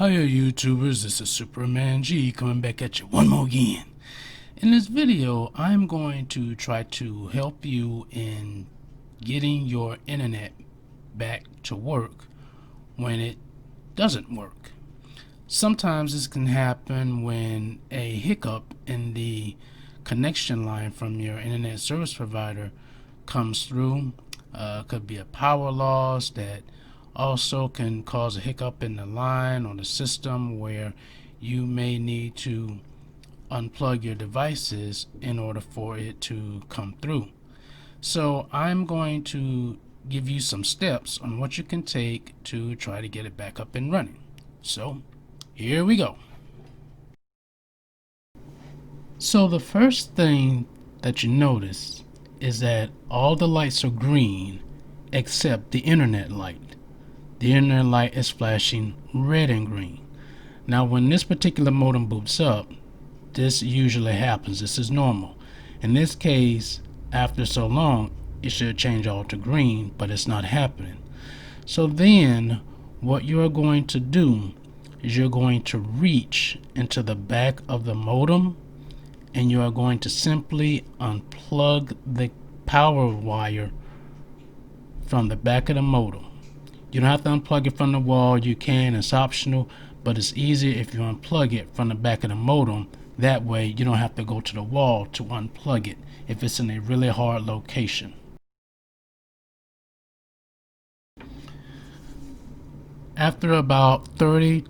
Hiya YouTubers, this is Superman G coming back at you one more again. In this video, I'm going to try to help you in getting your internet back to work when it doesn't work. Sometimes this can happen when a hiccup in the connection line from your internet service provider comes through. Could be a power loss that also can cause a hiccup in the line or the system where you may need to unplug your devices in order for it to come through. So I'm going to give you some steps on what you can take to try to get it back up and running. So here we go. So the first thing that you notice is that all the lights are green except the internet light. The internet light is flashing red and green. Now when this particular modem boots up, this usually happens. This is normal. In this case, after so long, it should change all to green, but it's not happening. So then what you're going to do is you're going to reach into the back of the modem and you are going to simply unplug the power wire from the back of the modem. You don't have to unplug it from the wall. You can, it's optional, but it's easier if you unplug it from the back of the modem. That way you don't have to go to the wall to unplug it if it's in a really hard location. After about 30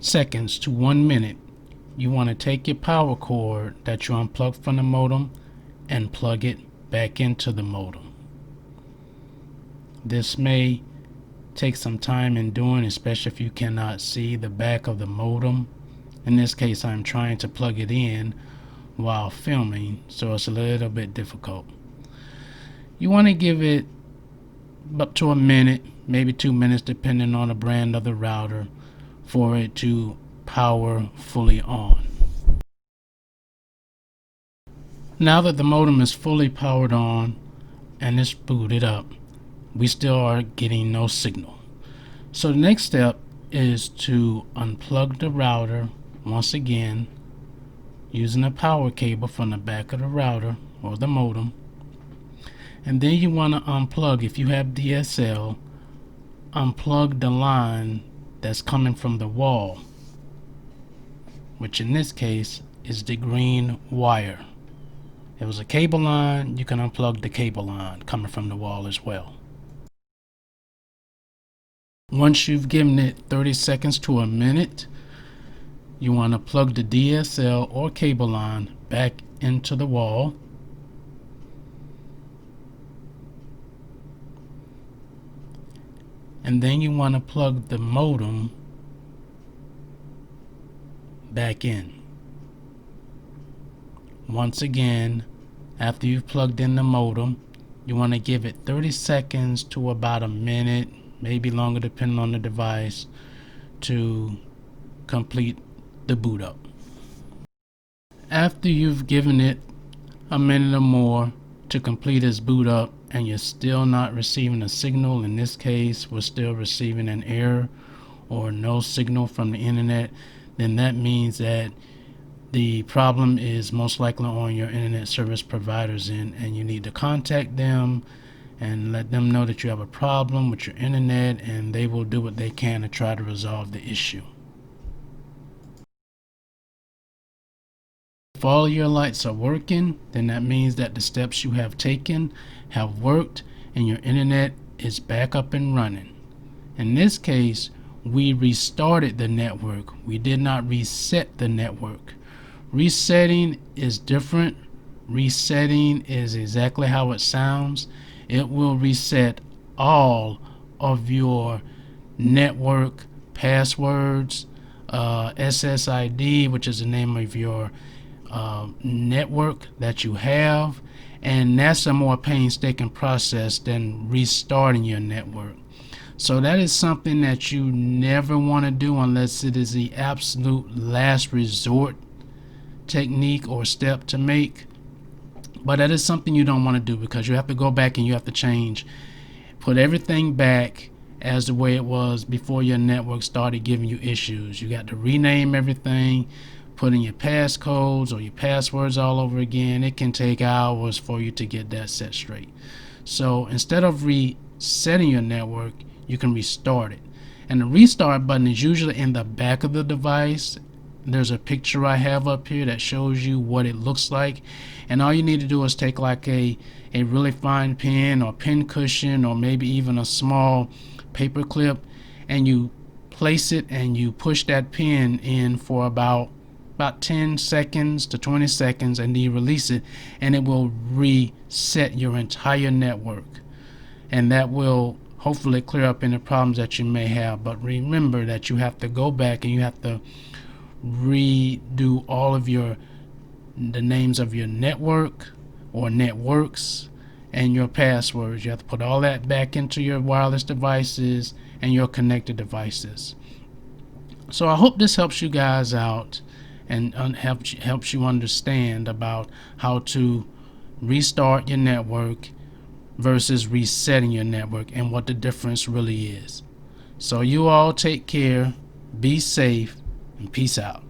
seconds to 1 minute, you want to take your power cord that you unplugged from the modem and plug it back into the modem. This may take some time in doing, especially if you cannot see the back of the modem. In this case, I'm trying to plug it in while filming, so it's a little bit difficult. You want to give it up to a minute, maybe 2 minutes, depending on the brand of the router, for it to power fully on. Now that the modem is fully powered on and it's booted up, we still are getting no signal. So the next step is to unplug the router once again using a power cable from the back of the router or the modem. And then you want to unplug, if you have DSL, unplug the line that's coming from the wall, which in this case is the green wire. If it was a cable line, you can unplug the cable line coming from the wall as well. Once you've given it 30 seconds to a minute, you want to plug the DSL or cable line back into the wall. And then you want to plug the modem back in. Once again, after you've plugged in the modem, you want to give it 30 seconds to about a minute, maybe longer depending on the device, to complete the boot up. After you've given it a minute or more to complete its boot up and you're still not receiving a signal, in this case we're still receiving an error or no signal from the internet, then that means that the problem is most likely on your internet service provider's end, and you need to contact them and let them know that you have a problem with your internet, and they will do what they can to try to resolve the issue. If all your lights are working, then that means that the steps you have taken have worked and your internet is back up and running. In this case, we restarted the network. We did not reset the network. Resetting is different. Resetting is exactly how it sounds. It will reset all of your network passwords, SSID, which is the name of your network that you have, and that's a more painstaking process than restarting your network. So that is something that you never want to do unless it is the absolute last resort technique or step to make. But that is something you don't want to do, because you have to go back and you have to change, put everything back as the way it was before your network started giving you issues. You got to rename everything, put in your passcodes or your passwords all over again. It can take hours for you to get that set straight. So instead of resetting your network, you can restart it. And the restart button is usually in the back of the device. There's a picture I have up here that shows you what it looks like, and all you need to do is take like a really fine pen or pin cushion or maybe even a small paper clip, and you place it and you push that pin in for about 10 seconds to 20 seconds, and then you release it, and it will reset your entire network, and that will hopefully clear up any problems that you may have. But remember that you have to go back and you have to redo all of the names of your network or networks and your passwords. You have to put all that back into your wireless devices and your connected devices. So I hope this helps you guys out and helps you understand about how to restart your network versus resetting your network and what the difference really is. So you all take care, be safe, and peace out.